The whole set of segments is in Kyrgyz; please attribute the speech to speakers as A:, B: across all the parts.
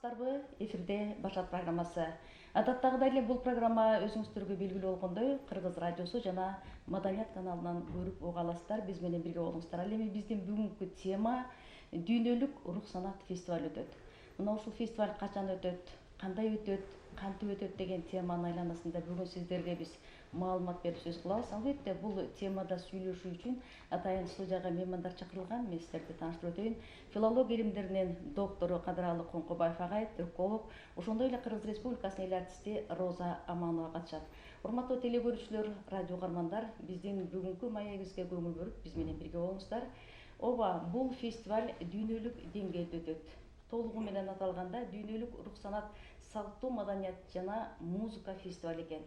A: саламатсыздарбы? Эфирде Башат программасы. Адаттагыдай эле бул программа өзүңүздөргө белгилүү болгондой Кыргыз радиосу жана Маданият каналынан көрүп уга аласыздар. Биз менен бирге болуңуздар. Ал эми биздин бүгүнкү тема дүйнөлүк рух санат фестиваль өтөт. Мына ушул фестиваль качан өтөт, кандай өтөт, кантип өтөт деген теманын айланасында бүгүн сиздерге биз маалымат берип сөз кылабыз. Албетте бул темада сүйлөшүү үчүн атайын студияга меймандар чакырылган. Мен сиздерди тааныштырып өтөйүн. Филология илимдеринин доктору Кадыралы Коңкобаев агай, түрколог, ошондой эле Кыргыз Республикасынын эл артисти Роза Аманова катышат. Урматтуу теле көрүүчүлөр, радио угармандар, биздин бүгүнкү маегибизге көңүл бөлүп, биз менен бирге болуңуздар. Ооба, бул фестиваль дүйнөлүк деңгээлде өтөт. Толугу менен аталганда дүйнөлүк рух санат, салттуу маданият жана музыка фестиваль экен.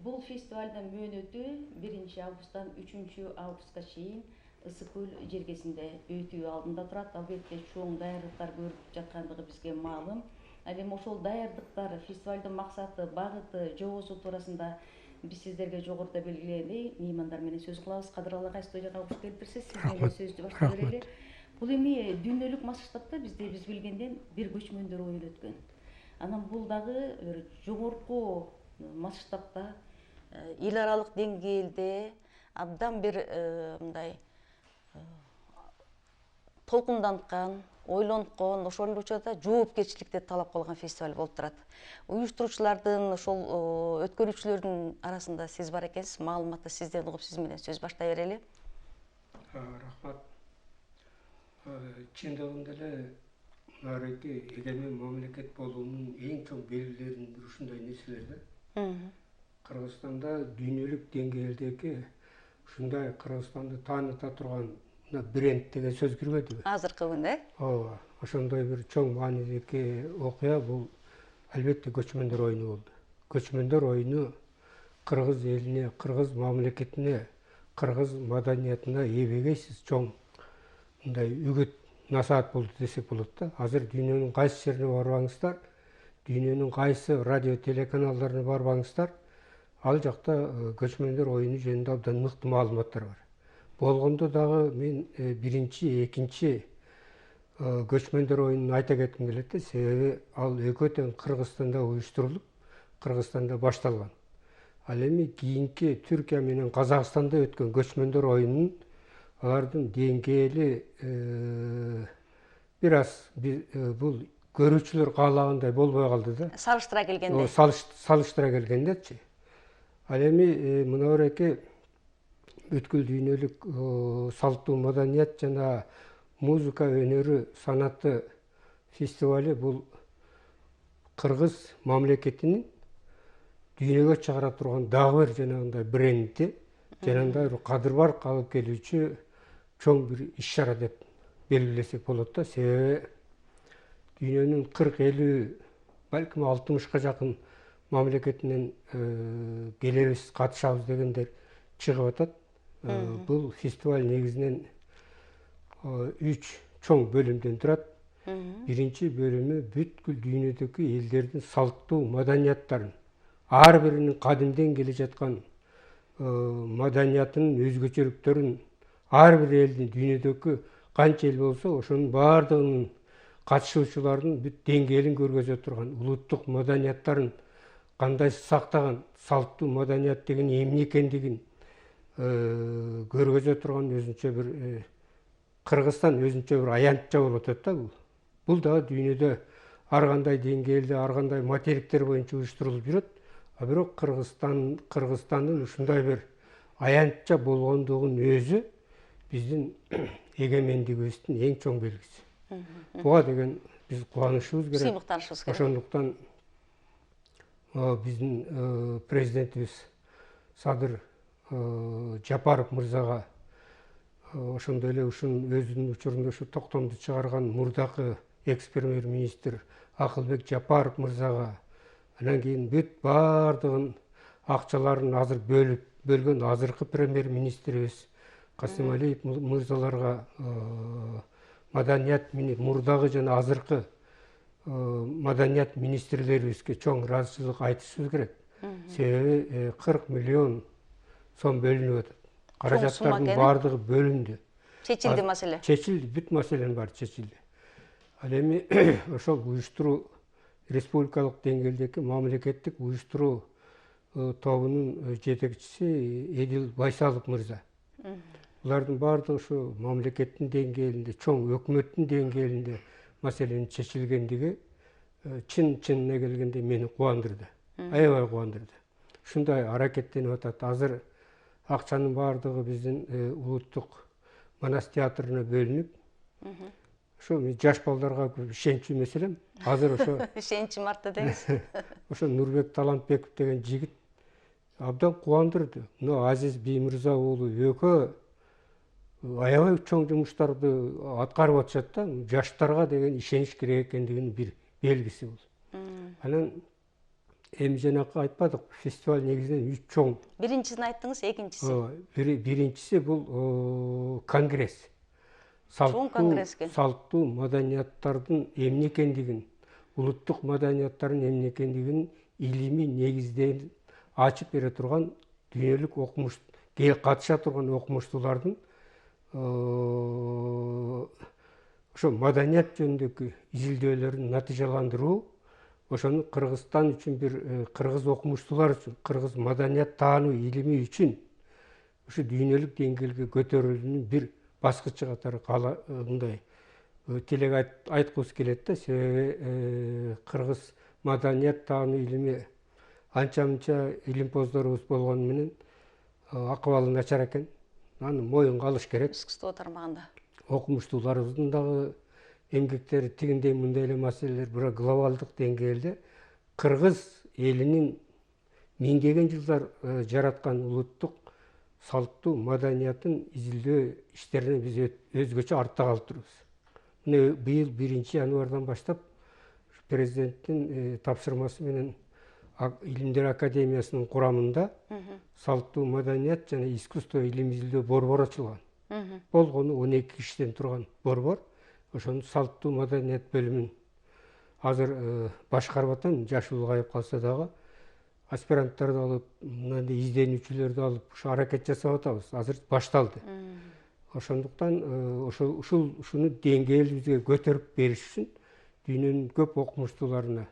A: Бул фестивалдын мөөнөтү 1 августтан 3 августка чейин Ысык көл жергесинде өтүү алдында турат. Албетте чоң даярдыктар көрүп жаткандыгы бизге маалым. Ал эми ошол даярдыктар, фестивалдын максаты, багыты, жобосу туурасында биз сиздерге жогоруда белгилегендей меймандар менен сөз кылабыз. Кадыралы агай, студияга кош келипсиз. Сиз менен сөздү баштап берели. Бул эми дүйнөлүк масштабта бизде биз билгенден бир көчмөндөр оюну өткөн. Анан бул дагы бир жогорку масштабта эл аралык деңгээлде абдан бир мындай толкунданткан, ойлонткон, ошол эле учурда жоопкерчиликти талап кылган фестиваль болуп турат. Уюштуруучулардын, ошол өткөрүүчүлөрдүн арасында сиз бар экенсиз. Маалыматты сизден угуп, сиз менен сөз баштай берели.
B: Рахмат. Чындыгында эле мынарки эгемен мамлекет болуунун эң чоң белгилеринин бири ушундай нерселер да. Кыргызстанда дүйнөлүк деңгээлдеги ушундай Кыргызстанды тааныта турган бренд деген сөз кирбедиби?
A: Азыркы күндө,
B: Ооба, ошондой бир чоң маанидеги окуя бул албетте көчмөндөр оюну болду. Көчмөндөр оюну кыргыз элине, кыргыз мамлекетине, кыргыз маданиятына эбегейсиз чоң мындай үгүт насаат болду десек болот да. Азыр дүйнөнүн кайсы жерине барбаңыздар, дүйнөнүн кайсы радио телеканалдарына барбаңыздар, ал жакта көчмөндөр оюну жөнүндө абдан мыкты маалыматтар бар. Болгондо дагы мен биринчи, экинчи көчмөндөр оюнун айта кетким келет да, себеби ал экөө тең Кыргызстанда уюштурулуп, Кыргызстанда башталган. Ал эми кийинки Түркия менен Казакстанда өткөн көчмөндөр оюнунун алардын деңгээли бир аз бул көрүүчүлөр каалагандай болбой калды да.
A: салыштыра келгенде.
B: Салыштыра келгендечи. Ал эми мынабереки бүткүл дүйнөлүк салттуу маданият жана музыка өнөрү санаты фестивали бул Кыргыз мамлекетинин дүйнөгө чыгара турган дагы бир жанагындай бренди, жанагындай бир кадыр барк алып келүүчү чоң бир иш-чара деп белгилесек болот да. Себеби дүйнөнүн 40-50, балким 60ка жакын мамлекетинен келебиз, катышабыз дегендер чыгып атат. Бул фестиваль негизинен 3 чоң бөлүмдөн турат. Биринчи бөлүмү бүткүл дүйнөдөгү элдердин салттуу маданияттарын, ар биринин кадимден келе жаткан маданиятынын өзгөчөлүктөрүн, ар бир элдин дүйнөдөгү канча эл болсо ошонун баардыгынын катышуучулардын бүт деңгээлин көргөзө турган, улуттук маданияттарын кандай сактаган, салттуу маданият деген эмне экендигин көргөзө турган өзүнчө бир Кыргызстан өзүнчө бир аянтча болуп атат да бул. Бул дагы дүйнөдө ар кандай деңгээлде, ар кандай материктер боюнча уюштурулуп жүрөт. А бирок Кыргызстандын ушундай бир аянтча болгондугунун өзү биздин эгемендигибиздин эң чоң белгиси. Буга деген биз кубанычыбыз керек.
A: Сыймыктанышыбыз керек.
B: Ошондуктан биздин президентибиз Садыр Жапаров мырзага, ошондой эле ушунун өзүнүн учурунда ушу токтомду чыгарган мурдакы экс-премьер-министр Акылбек Жапаров мырзага, анан кийин бүт баардыгын акчаларын азыр бөлгөн азыркы премьер-министрибиз Касымалиев мырзаларга, маданият мурдагы жана азыркы маданият министрлерибизге чоң ыраазычылык айтышыбыз керек. Себеби 40 миллион сом бөлүнүп атат. Каражаттардын баардыгы бөлүндү.
A: Чечилди маселе.
B: Чечилди, бүт маселенин баары чечилди. Ал эми ошол уюштуруу республикалык деңгээлдеги мамлекеттик уюштуруу тобунун жетекчиси Эдил Байсалов мырза. Булардын баардыгы ушу мамлекеттин деңгээлинде, чоң өкмөттүн деңгээлинде маселенин чечилгендиги чынына келгенде мени кубандырды. Аябай кубандырды. Ушундай аракеттенип атат. Азыр акчанын баардыгы биздин улуттук манас театрына бөлүнүп, ошо жаш балдарга көп ишенчүү маселем. Азыр ошо
A: ишеничим артты деңиз.
B: ошо Нурбек Талантбеков деген жигит абдан кубандырды. Мына Азиз Биймырза уулу экөө аябай чоң жумуштарды аткарып атышат да, жаштарга деген ишенич керек экендигинин бир белгиси бул. Анан эми жанакы айтпадык, фестиваль негизинен 3 чоң.
A: Биринчисин айттыңыз, экинчиси.
B: Биринчиси бул конгресс.
A: Чоң конгресс экен.
B: Салттуу маданияттардын эмне экендигин, улуттук маданияттардын эмне экендигин илимий негизден ачып бере турган дүйнөлүк окумуш, катыша турган окумуштуулардын ошо маданият жөнүндөгү изилдөөлөрүн натыйжаландыруу, ошону Кыргызстан үчүн бир кыргыз окумуштуулар үчүн, кыргыз маданият таануу илими үчүн ушу дүйнөлүк деңгээлге көтөрүлүүнүн бир баскычы катары мындай тилек айткыбыз келет да. Себеби кыргыз маданият таануу илими анча-мынча илимпоздорубуз болгону менен акыбалы начар экен. Аны моюнга алыш керек.
A: Искусство тармагында.
B: Окумуштууларыбыздын дагы эмгектери тигиндей мындай эле маселелер, бирок глобалдык деңгээлде кыргыз элинин миңдеген жылдар жараткан улуттук салттуу маданиятын изилдөө иштерине биз өзгөчө артта калып турубуз. Мына быйыл 1-январдан баштап президенттин тапшырмасы менен Илимдер академиясынын курамында салттуу маданият жана искусство илим изилдөө борбору ачылган. Болгону 12 кишиден турган борбор. Ошонун салттуу маданият бөлүмүн азыр башкарып атам. Жаш улгайып калса дагы аспиранттарды алып, мындай изденүүчүлөрдү алып, ушу аракет жасап атабыз. Азыр башталды. Ошондуктан ушуну деңгээлибизге көтөрүп бериш үчүн дүйнөнүн көп окумуштууларына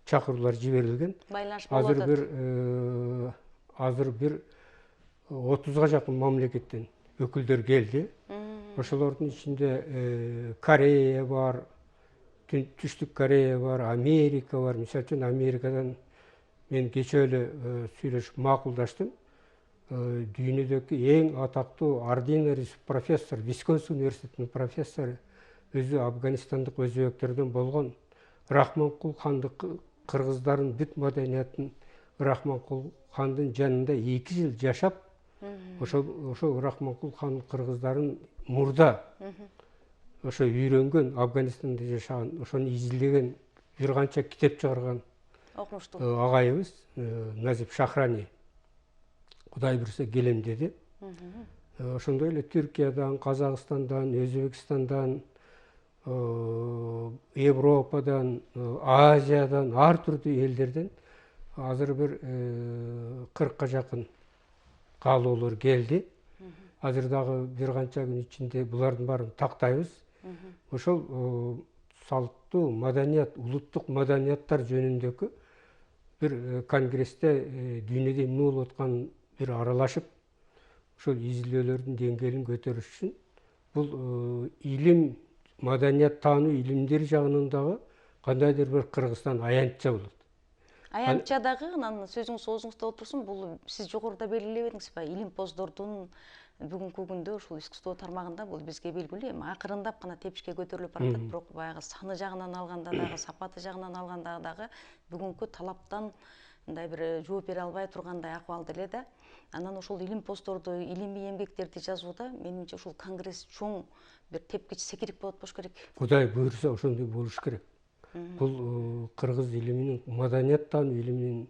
B: чакыруулар жиберилген.
A: Байланыш болуп атат.
B: Азыр бир 30га жакын мамлекеттен өкүлдөр келди. Ошолордун ичинде Корея бар, Түштүк Корея бар, Америка бар. Мисалы үчүн Америкадан мен кечээ эле сүйлөшүп макулдаштым. Дүйнөдөгү эң атактуу ординарис профессор, Висконсин университетинин профессору, өзү Афганистандык өзбектерден болгон Рахманкул ханды, кыргыздардын бүт маданиятын Рахманкул хандын жанында 2 жыл жашап, ошо Рахманкул хан кыргыздарын мурда ошо үйрөнгөн, Афганистанда жашаган, ошону изилдеген, бир канча китеп чыгарган окумуштуу агайыбыз Назип Шахрани Кудай буйруса келем деди. Ошондой эле Түркиядан, Казакстандан, Өзбекстандан, Европадан, Азиядан, ар түрдүү элдерден азыр бир 40ка жакын каалоолор келди. Азыр дагы бир канча күн ичинде булардын баарын тактайбыз. Ошол салттуу маданият, улуттук маданияттар жөнүндөгү бир конгрессте дүйнөдө эмне болуп атканын бир аралашып, ошол изилдөөлөрдүн деңгээлин көтөрүш үчүн бул илим, маданият таануу илимдери жагынан дагы кандайдыр бир Кыргызстан аянтча болот.
A: Аянтча дагы, анан сөзүңүз оозуңузда отурсун, бул сиз жогоруда белгилебедиңизби? Илимпоздордун бүгүнкү күндө ушул искусство тармагында бул бизге белгилүү, эми акырындап гана тепишке көтөрүлүп баратат, бирок баягы саны жагынан алганда дагы, сапаты жагынан алганда дагы бүгүнкү талаптан мындай бир жооп бере албай тургандай акыбалда эле да. Анан ошол илимпоздорду, илимий эмгектерди жазууда менимче ушул конгресс чоң бир тепкич, секирик болот болуш керек.
B: Кудай буйруса ошондой болуш керек. Бул кыргыз илиминин, маданият таануу илиминин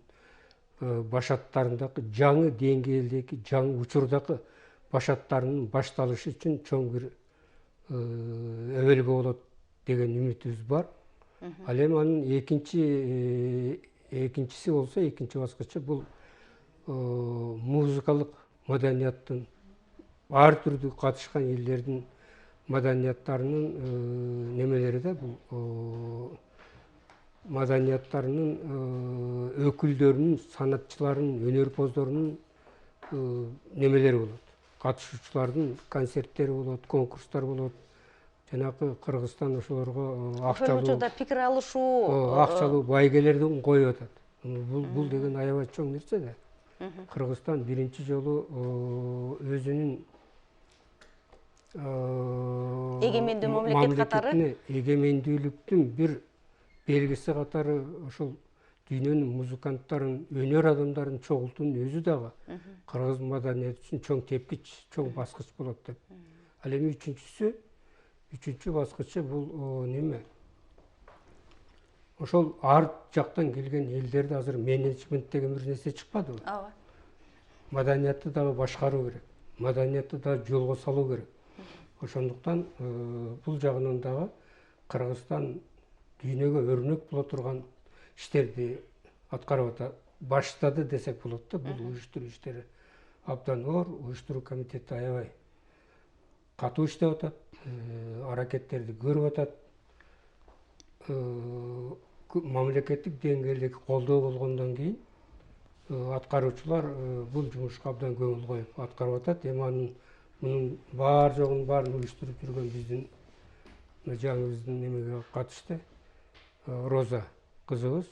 B: башаттарындагы жаңы деңгээлдеги, жаңы учурдагы башаттарынын башталышы үчүн чоң бир өбөлгө болот деген үмүтүбүз бар. Ал эми анын экинчиси болсо, экинчи баскычы бул музыкалык маданияттын ар түрдүү катышкан элдердин маданияттарынын немелери да, бул маданияттарынын өкүлдөрүнүн, санатчыларынын, өнөрпоздорунун немелери болот. Катышуучулардын концерттери болот, конкурстар болот. Жанакы Кыргызстан ошолорго
C: ошол учурда пикир алышуу,
B: акчалуу байгелердин коюп атат. Бул деген аябай чоң нерсе да. Кыргызстан биринчи жолу өзүнүн
C: эгемендүү мамлекет катары,
B: эгемендүүлүктүн бир белгиси катары ошол дүйнөнүн музыканттарын, өнөр адамдарын чогултуунун өзү дагы кыргыз маданияты үчүн чоң тепкич, чоң баскыч болот деп. Ал эми үчүнчү баскычы бул неме? Ошол ар жактан келген элдерди азыр менеджмент деген бир нерсе чыкпадыбы?
C: ооба.
B: Маданиятты дагы башкаруу керек. Маданиятты дагы жолго салуу керек. Ошондуктан бул жагынан дагы Кыргызстан дүйнөгө өрнөк боло турган иштерди аткарып атат. Баштады десек болот да, бул уюштуруу иштери. Абдан оор, уюштуруу комитети аябай катуу иштеп атат, аракеттерди көрүп атат. Мамлекеттик деңгээлдеги колдоо болгондон кийин аткаруучулар бул жумушка абдан көңүл коюп аткарып атат. Эми мунун баары жогун баарын уюштуруп жүргөн биздин жаңыбыздын немеге катышты Роза кызыбыз.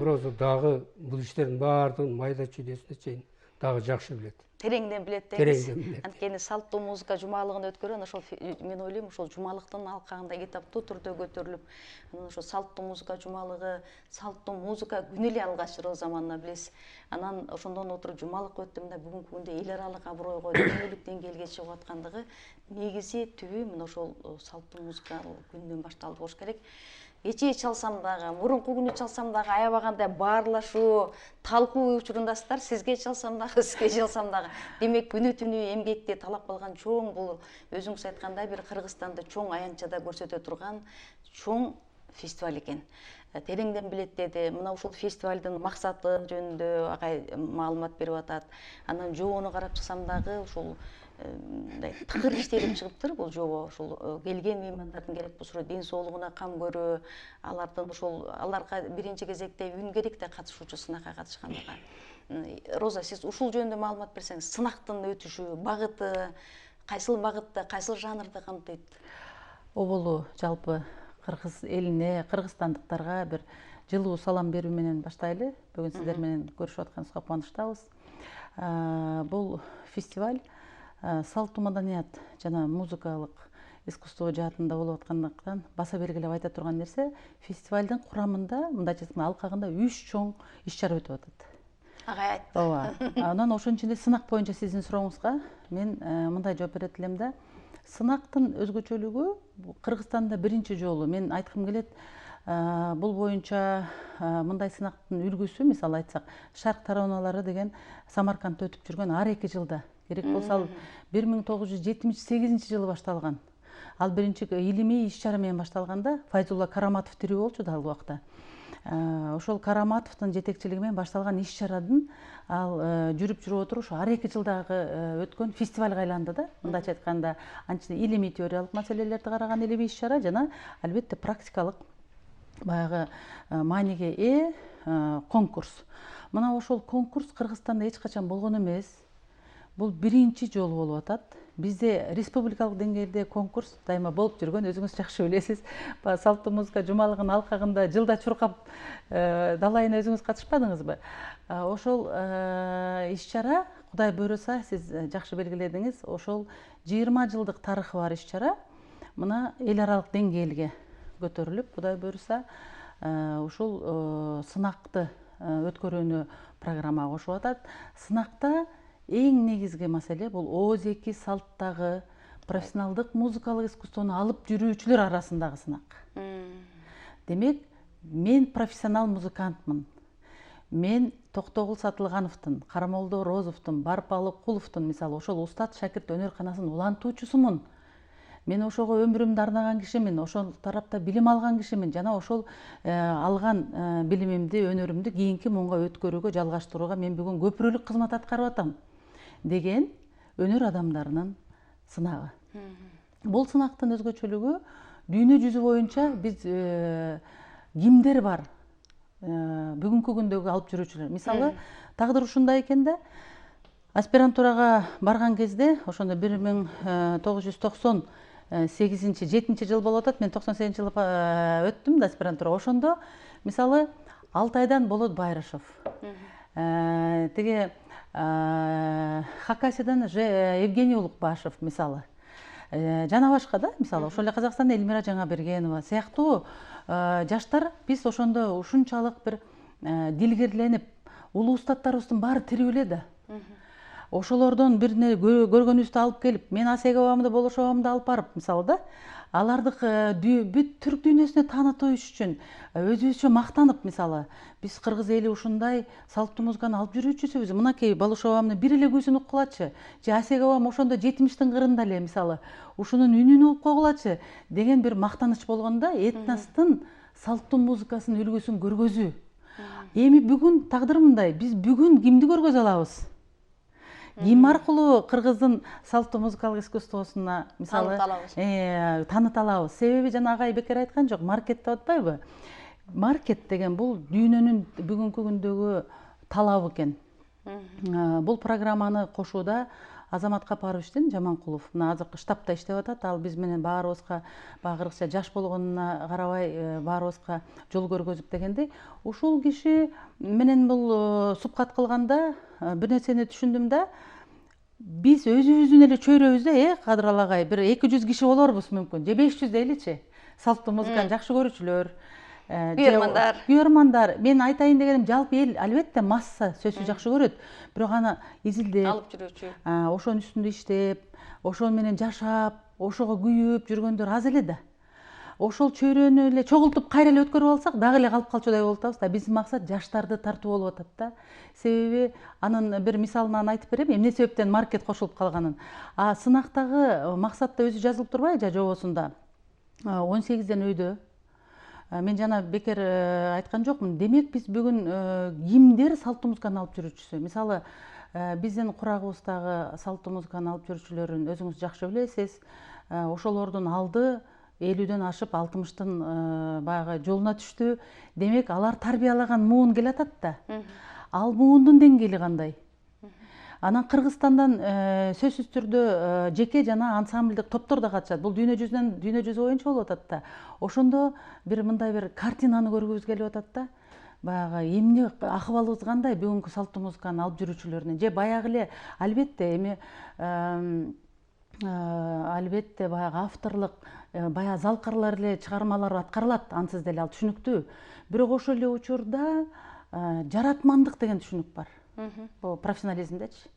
B: Роза дагы бул иштердин баардыгын майда чүйдесине чейин дагы жакшы билет.
C: Тереңден билет деңиз. Анткени салттуу музыка жумалыгын өткөргөн, ошол мен ойлойм, ошол жумалыктын алкагында этаптуу түрдө көтөрүлүп, анан ошо салттуу музыка жумалыгы, салттуу музыка күнү эле алгач Роза манна билесиз. Анан ошондон отуруп жумалык өттү, мында бүгүнкү күндө эл аралык абройго, дүйнөлүк деңгээлге чыгып аткандыгы негизи түбү мына ошол салттуу музыка күнүнөн башталды болуш керек. Кечээ чалсам дагы, мурунку күнү чалсам дагы аябагандай баарлашуу, талкуу учурундасыздар. Сизге чалсам дагы, сизге чалсам дагы. Демек күнү түнү эмгекти талап кылган чоң, бул өзүңүз айткандай бир Кыргызстанды чоң аянтчада көрсөтө турган чоң фестиваль экен. Тереңден билет деди. Мына ушул фестивалдын максаты жөнүндө агай маалымат берип атат. Анан жобону карап чыксам дагы ушул тыкыр иштелип чыгыптыр бул жобо. Ушул келген меймандардын керек болсо ден соолугуна кам көрүү, алардын ушул аларга биринчи кезекте үн керек да катышуучу сынакка катышкандыгы. Роза, сиз ушул жөнүндө маалымат берсеңиз, сынактын өтүшү, багыты, кайсыл багытта, кайсыл жанрды камтыйт?
D: Оболу жалпы кыргыз элине, кыргызстандыктарга бир жылуу салам берүү менен баштайлы. Бүгүн сиздер менен көрүшүп атканыбызга кубанычтабыз. Бул фестиваль салттуу маданият жана музыкалык искусство жаатында болуп аткандыктан баса бергилеп айта турган нерсе, фестивалдын курамында, мындайча айтканда алкагында 3 чоң иш-чара өтүп атат.
C: Агай айтты.
D: Ооба. Анан ошонун ичинде сынак боюнча сиздин сурооңузга мен мындай жооп берет элем да. Сынактын өзгөчөлүгү Кыргызстанда биринчи жолу мен айткым келет. Бул боюнча мындай сынактын үлгүсү, мисалы айтсак, Шарк тароналары деген Самаркандта өтүп жүргөн ар 2 жылда. Керек болсо 1978 жылы башталган. Ал биринчи илимий иш-чара менен башталганда Файзулла Караматов тирүү болчу да ал убакта. Ошол Караматовдун жетекчилиги менен башталган иш-чарадын ал жүрүп отуруп ошо ар 2 жылдагы өткөн фестивалга айланды да. Мындайча айтканда, анча илимий теориялык маселелерди караган илимий иш-чара жана албетте практикалык баягы мааниге конкурс. Мына ошол конкурс Кыргызстанда эч качан болгон эмес. Бул биринчи жолу болуп атат. Бизде республикалык деңгээлде конкурс дайыма болуп жүргөн, өзүңүз жакшы билесиз. Салттуу музыка жумалыгынын алкагында жылда чуркап далайына өзүңүз катышпадыңызбы? Ошол иш-чара, Кудай буйруса, сиз жакшы белгиледиңиз, ошол 20 жылдык тарыхы бар иш-чара мына эл аралык деңгээлге көтөрүлүп, Кудай буйруса, ушул сынакты өткөрүүнү программага кошуп атат. Сынакта эң негизги маселе бул ооз-эки салттагы профессионалдык музыкалык искусствону алып жүрүүчүлөр арасындагы сынак. Демек, мен профессионал музыкантмын. Мен Токтогул Сатылгановдун, Карамолдо Розовдун, Барпалы Куловдун, мисалы, ошол устат шакирт өнөрканасын улантуучусумун. Мен ошого өмүрүмдү арнаган кишимин, ошол тарапта билим алган кишимин жана ошол алган билимимди, өнөрүмдү кийинки муунга өткөрүүгө, жалгаштырууга мен бүгүн көпүрөлүк кызмат аткарып атам деген өнөр адамдарынын сынагы. Бул сынактын өзгөчөлүгү дүйнө жүзү боюнча биз кимдер бар, бүгүнкү күндөгү алып жүрүүчүлөр. Мисалы, тагдыр ушундай экен да, аспирантурага барган кезде, ошондо 1998-7 жыл болуп атат. Мен 98 жылы өттүм да аспирантурага. Ошондо, мисалы, Алтайдан Болот Байрышев, тиги Хакасиядан Евгений Улукбашев, мисалы, жана башка да, мисалы, ошол эле Казакстанда Элмира Жаңабергенова сыяктуу жаштар, биз ошондо ушунчалык бир дилгерленип, улуу устаттарыбыздын баары тирүү эле да. Ошолордон бирне көргөнүбүздү алып келип, мен Асегабамды, Болошобамды алып барып, мисалы да, алардык бүт түрк дүйнөсүнө таанытыш үчүн өзүбүзчө мактанып, мисалы, биз кыргыз эли ушундай салттуу музыканы алып жүрүүчүсүбүз. Мынакей Болошобамдын бир эле күүсүн уккулачы, же Асегабам ошондо 70-тин кырында эле, мисалы, ушунун үнүн угуп койгулачы деген бир мактаныч болгондо, этностун салттуу музыкасынын үлгүсүн көргөзүү. Эми бүгүн тагдыр мындай, биз бүгүн кимди көргөзө алабыз? Ким аркылуу кыргыздын салттуу музыкалык искусствосуна, мисалы, тааныта алабыз? Себеби жана агай бекер айткан жок, маркет деп атпайбы? Маркет деген бул дүйнөнүн бүгүнкү күндөгү талабы экен. Бул программаны кошууда Азамат Капаровичтин Жаманкулов, мына азыркы штабта иштеп атат. Ал биз менен баарыбызга, кыргызча жаш болгонуна карабай, баарыбызга жол көргөзүп дегендей, ушул киши менен бул сухбат кылганда бир нерсени түшүндүм да, биз өзүбүздүн эле чөйрөбүздө, Кадыралы агай, бир 200 киши болорбуз мүмкүн, же 500 дейличи, салттуу музыканы жакшы көрүүчүлөр, күйөрмандар. Мен айтайын дегеним, жалпы эл албетте масса сөзсүз жакшы көрөт, бирок аны изилдеп,
C: алып жүрүүчү,
D: ошонун үстүндө иштеп, ошол менен жашап, ошого күйүп жүргөндөр аз эле да. Ошол чөйрөнү эле чогултуп кайра эле өткөрүп алсак, дагы эле калып калчудай болуп атабыз да. Биздин максат жаштарды тартуу болуп атат да. Себеби анын бир мисалынан айтып берем, эмне себептен маркет кошулуп калганын. Сынактагы максатта өзү жазылып турбайбы, жобосунда 18ден өйдө. Мен жана бекер айткан жокмун. Демек, биз бүгүн кимдер салттуу музыканы алып жүрүүчүсү? Мисалы, биздин курагыбыздагы салттуу музыканы алып жүрүүчүлөрүн өзүңүз жакшы билесиз. Ошолордун алды 50дөн ашып 60тын баягы жолуна түштү. Демек, алар тарбиялаган муун келатат да. Ал муундун деңгээли кандай? Анан Кыргызстандан сөзсүз түрдө жеке жана ансамблдык топтор да катышат. Бул дүйнө жүзү боюнча болуп атат да. Ошондо бир мындай бир картинаны көргүбүз келип атат да. Баягы эмне акыбалыбыз кандай бүгүнкү салттуу музыканы алып жүрүүчүлөрүнүн, же баягы эле албетте албетте баягы авторлук, баягы залкарлар эле чыгармалар аткарылат, ансыз деле ал түшүнүктүү. Бирок ошол эле учурда жаратмандык деген түшүнүк бар. Бул профессионализмдечи.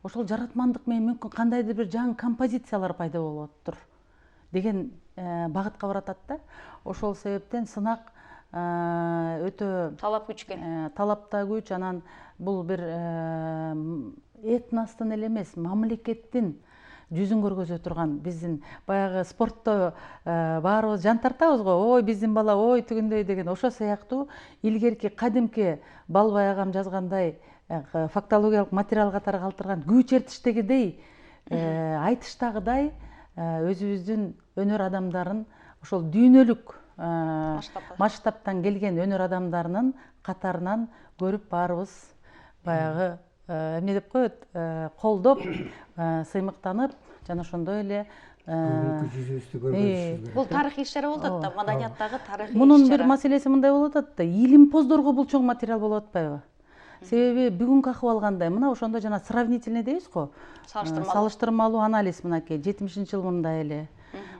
D: Ошол жаратмандык менен мүмкүн кандайдыр бир жаңы композициялар пайда болуп атыптыр деген багытка баратат да. Ошол себептен сынак өтө
C: талап күч экен.
D: Талап да күч, анан бул бир этностун эле эмес, мамлекеттин жүзүн көргөзө турган, биздин баягы спортто баарыбыз жан тартабыз го, ой биздин бала, ой түгүндөй деген, ошо сыяктуу илгерки кадимки Балбай агам жазгандай фактологиялык материал катары калтырган күү чертиштегидей, айтыштагыдай өзүбүздүн өнөр адамдарын, ошол дүйнөлүк масштабтан келген өнөр адамдарынын катарынан көрүп баарыбыз баягы эмне деп коет, колдоп, сыймыктанып, жана ошондой эле
B: жүзүбүздү көргөнүбүз.
C: Бул тарыхый иш-чара болуп атат да, маданияттагы тарыхый иш-чара.
D: Мунун бир маселеси мындай болуп атат да, илимпоздорго бул чоң материал болуп атпайбы? Себеби бүгүнкү акыбал кандай? Мына ошондо жана сравнительный дейбиз го. Салыштырмалуу анализ мынакей 70-жыл мындай эле.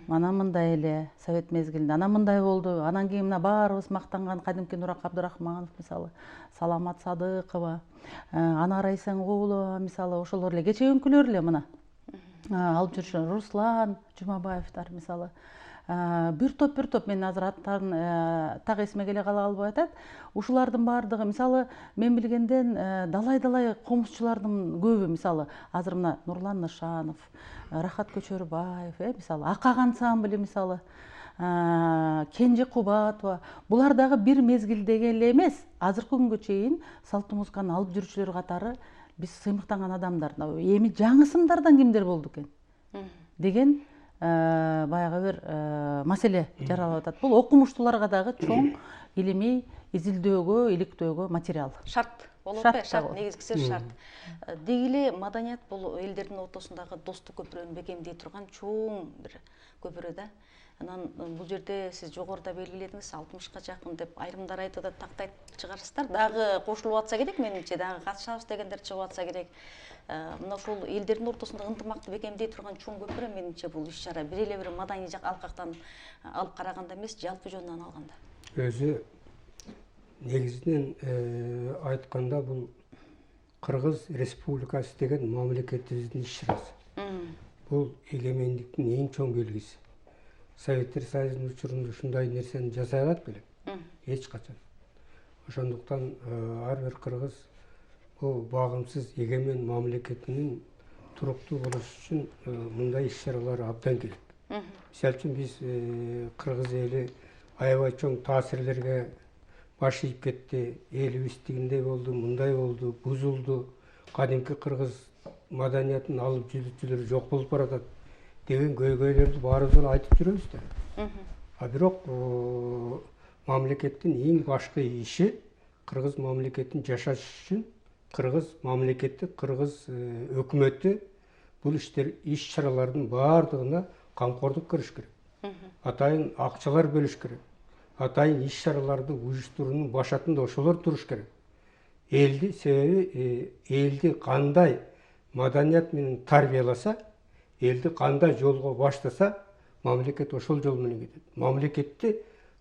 D: Анан мындай эле совет мезгилинде, анан мындай болду. Анан кийин мына баарыбыз мактанган кадимки Нурак Абдырахманов мисалы, Саламат Садыкова, Анар Айсенгулова мисалы, ошолор эле кечеүнкүлөр эле мына. Алып жүрүшүн Руслан Жумабаевтар мисалы. Бир топ мен азыр аттарын так эсиме келе кала албай атат. Ушулардын баардыгы мисалы мен билгенден далай комузчулардын көбү мисалы азыр мына Нурлан Нышанов, Рахат Көчөрбаев, мисалы Акак ансамблі мисалы, Кенже Кубатова, булар дагы бир мезгилдеги эле эмес, азыркы күнгө чейин салттуу музыканы алып жүрүүчүлөр катары биз сыймыктанган адамдар. Эми жаңы сымдардан кимдер болду экен деген баягы бир маселе жаралып атат. Бул окумуштууларга дагы чоң илимий изилдөөгө, иликтөөгө материал.
C: Шарт болот
D: Шарт
C: да, шарт
D: болот.
C: негизгиси шарт. Деги эле маданият бул элдердин ортосундагы достук көпүрөнү бекемдей турган чоң бир көпүрө да. Анан бул жерде сиз жогоруда белгиледиңиз 60-ка жакын деп айрымдар айтып да тактайт чыгарсыздар. Дагы кошулуп атса керек менимче, дагы катышабыз дегендер чыгып атса керек. Мына ушул элдердин ортосундагы ынтымакты бекемдей турган чоң көпүрө менимче бул иш-чара бир эле бир маданий алкактан алып караганда эмес, жалпы жөнүнөн алганда.
B: Өзү негизинен айтканда бул Кыргыз Республикасы деген мамлекетибиздин иш-чарасы. Бул эгемендиктин эң чоң белгиси. Советтер Союзунун учурунда ушундай нерсени жасай алат белем? Эч качан. Ошондуктан ар бир кыргыз бул багымсыз эгемен мамлекетинин туруктуу болуш үчүн мындай иш-чаралар абдан керек. Мисалы үчүн биз кыргыз эли аябай чоң таасирлерге баш ийип кетти. Элибиз тигиндей болду, мындай болду, бузулду. Кадимки кыргыз маданиятын алып жүрүүчүлөр жок болуп баратат деген көйгөйлөрдү баарыбыз айтып жүрөбүз да. А бирок мамлекеттин эң башкы иши кыргыз мамлекетин жашаш үчүн кыргыз мамлекети, кыргыз өкмөтү бул иш-чаралардын баардыгына камкордук көрүш керек. Атайын акчалар бөлүш керек. Атайын иш-чараларды уюштуруунун башатында ошолор туруш керек. Элди себеби элди кандай маданият менен тарбияласа, элди кандай жолго баштаса, мамлекет ошол жол менен кетет. Мамлекетти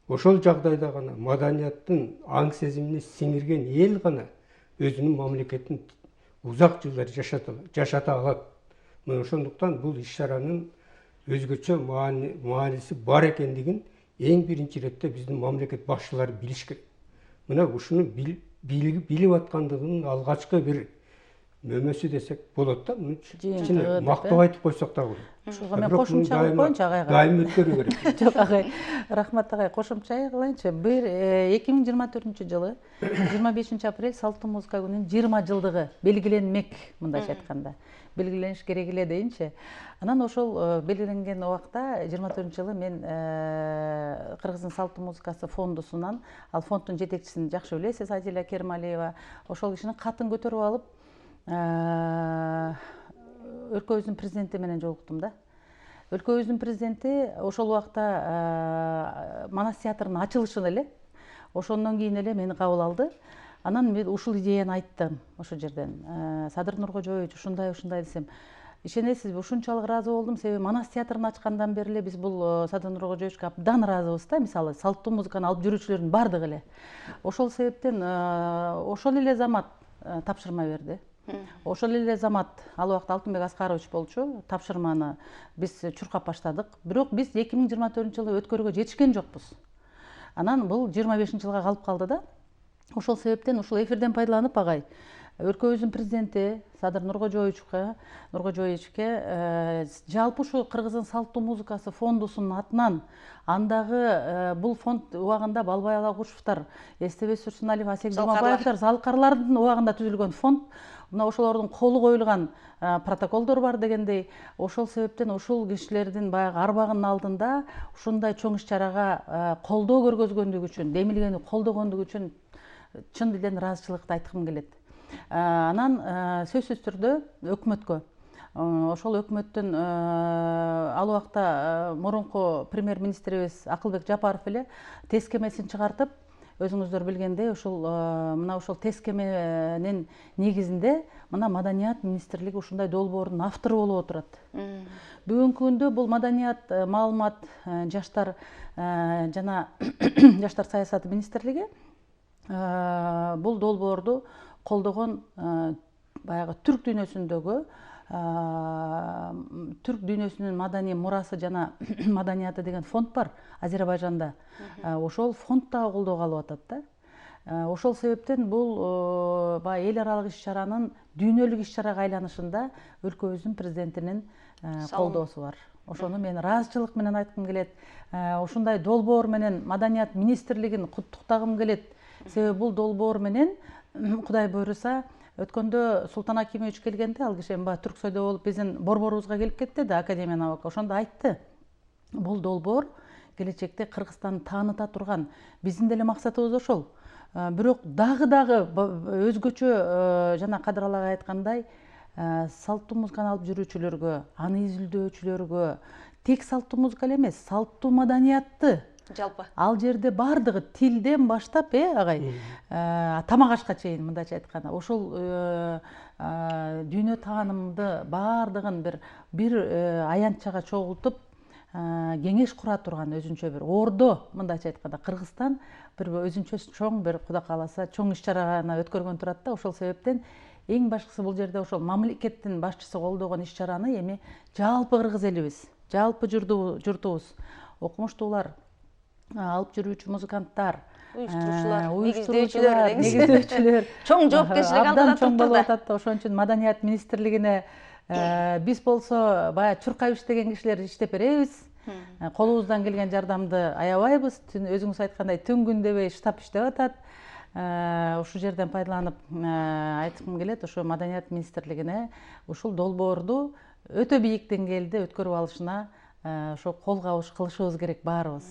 B: ошол жагдайда гана маданияттын аң сезимине сиңирген эл гана өзүнүн мамлекетин узак жылдар жашата алат. Мына ошондуктан бул иш-чаранын өзгөчө мааниси бар экендигин эң биринчи иретте биздин мамлекет башчылары билиш керек. Мына ушуну билип аткандыгынын алгачкы бир мөмөсү десек болот да. Кичине мактап айтып койсок да болот.
D: Ушуга мен кошумча кылып коеюнчу агайга.
B: Дайым өткөрүү керек.
D: Жок агай, рахмат агай, кошумча кылайынчы. 2024-жылы 25 апрель салттуу музыка күнүнүн 20 жылдыгы белгиленмек, мындайча айтканда. Белгилениш керек эле дейинчи. Анан ошол белгиленген убакта 24-жылы мен Кыргыздын салттуу музыкасы фондусунан, ал фонддун жетекчисин жакшы билесиз, Адиля Кермалиева, ошол кишинин катын көтөрүп алып өлкөбүздүн президенти менен жолуктум да. Өлкөбүздүн президенти ошол убакта Манас театрынын ачылышын эле, ошондон кийин эле мени кабыл алды. Анан мен ушул идеяны айттым ошол жерден. Садыр Нуркожоевич ушундай десем, ишенесизби, ушунчалык ыраазы болдум, себеби Манас театрын ачкандан бери эле биз бул Садыр Нуркожоевичке абдан ыраазыбыз да, мисалы салттуу музыканы алып жүрүүчүлөрдүн бардыгы эле. Ошол себептен ошол эле замат тапшырма берди. Ошол эле замат ал убакта Алтынбек Аскарович болчу, тапшырманы биз чуркап баштадык. Бирок биз 2024-жылы өткөрүүгө жетишкен жокпуз. Анан бул 25-жылга калып калды да. Ошол себептен ушул эфирден пайдаланып агай, өлкөбүздүн президенти Садыр Нуркожоевичке жалпы ушу Кыргыздын салттуу музыкасы фондусунун атынан, андагы бул фонд убагында Балбай Алагушевтар, Эстебес Сурсуналиев, Асек Жумабаевтар, Залкарлардын убагында түзүлгөн фонд. Мына ошолордун колу коюлган протоколдор бар дегендей, ошол себептен ушул кишилердин баягы арбагынын алдында ушундай чоң иш-чарага колдоо көргөзгөндүгү үчүн, демилгени колдогондугу үчүн чын дилден ыраазычылыкты айткым келет. Анан сөзсүз түрдө өкмөткө, ошол өкмөттүн ал убакта мурунку премьер-министрибиз Акылбек Жапаров эле тескемесин чыгартып, өзүңүздөр билгендей, мына ушул тескеменин негизинде мына Маданият министрлиги ушундай долбоордун автору болуп отурат. Бүгүнкү күндө бул Маданият, маалымат, жаштар жана жаштар саясаты министрлиги бул долбоорду колдогон баягы түрк дүйнөсүнүн маданий мурасы жана маданияты деген фонд бар Азербайжанда. Ошол фонд дагы колдоого алып атат да. Ошол себептен бул баягы эл аралык иш-чаранын дүйнөлүк иш-чарага айланышында өлкөбүздүн президентинин колдоосу бар. Ошону мен ыраазычылык менен айткым келет. Ушундай долбоор менен Маданият министрлигин куттуктагым келет. Себеби бул долбоор менен Кудай буйруса, өткөндө Султан Акимович келгенде, ал киши баягы Түрксойдо болуп биздин борборубузга келип кетти да, Академия наук. Ошондо айтты, бул долбоор келечекте Кыргызстанды тааныта турган, биздин деле максатыбыз ошол. бирок дагы өзгөчө жана Кадыр ага айткандай салттуу музыканы алып жүрүүчүлөргө, аны изилдөөчүлөргө тек салттуу музыка эле эмес, салттуу маданиятты
C: жалпы
D: ал жерде баардыгы тилден баштап агай тамак ашка чейин мындайча айтканда ошол дүйнө таанымды баардыгын бир аянтчага чогултуп кеңеш кура турган өзүнчө бир ордо, мындайча айтканда Кыргызстан бир өзүнчө чоң бир Кудай кааласа чоң иш чараны өткөргөн турат да. Ошол себептен эң башкысы бул жерде ошол мамлекеттин башчысы колдогон иш чараны эми жалпы кыргыз элибиз, жалпы журтубуз, окумуштуулар, алып жүрүүчү музыканттар,
C: уюштуруучулар,
D: негиздөөчүлөр
C: чоң жоопкерчилик алдыда
D: чоң болуп
C: турду.
D: атат. Ошон үчүн Маданият министрлигине биз болсо баягы чуркап иштеген кишилер иштеп беребиз. Колубуздан келген жардамды аябайбыз. Өзүңүз айткандай түн күн дебей штаб иштеп атат. Ушул жерден пайдаланып айткым келет, ошо Маданият министрлигине ушул долбоорду өтө бийик деңгээлде өткөрүп алышына ошо кол кабыш кылышыбыз керек баарыбыз.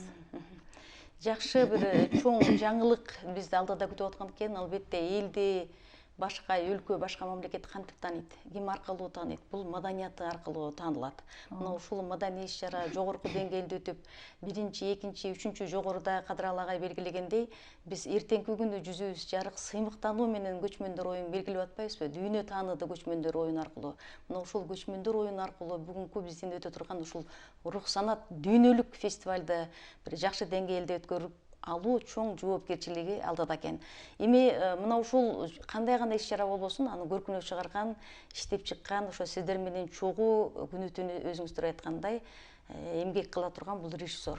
C: Жакшы бир чоң жаңылык бизди алдыда күтүп аткан экен. Албетте элди башка өлкө, башка мамлекет кантип тааныйт, ким аркылуу тааныйт? Бул маданияты аркылуу таанылат. Мына ушул маданий иш чара жогорку деңгээлде өтүп, биринчи, экинчи, үчүнчү жогоруда Кадыр агай белгилегендей, биз эртеңки күнү жүзүбүз жарык сыймыктануу менен көчмөндөр оюн белгилеп атпайбызбы? Дүйнө тааныды көчмөндөр оюн аркылуу. Мына ушул көчмөндөр оюн аркылуу бүгүнкү биздин өтө турган ушул рух санат дүйнөлүк фестивалды бир жакшы деңгээлде өткөрүп алуу чоң жоопкерчилиги алдыда экен. Эми мына ушул кандай гана иш чара болбосун, аны көркүнө чыгарган, иштеп чыккан, ошо сиздер менен чогуу күнү түнү өзүңүздөр айткандай эмгек кыла турган бул режиссер.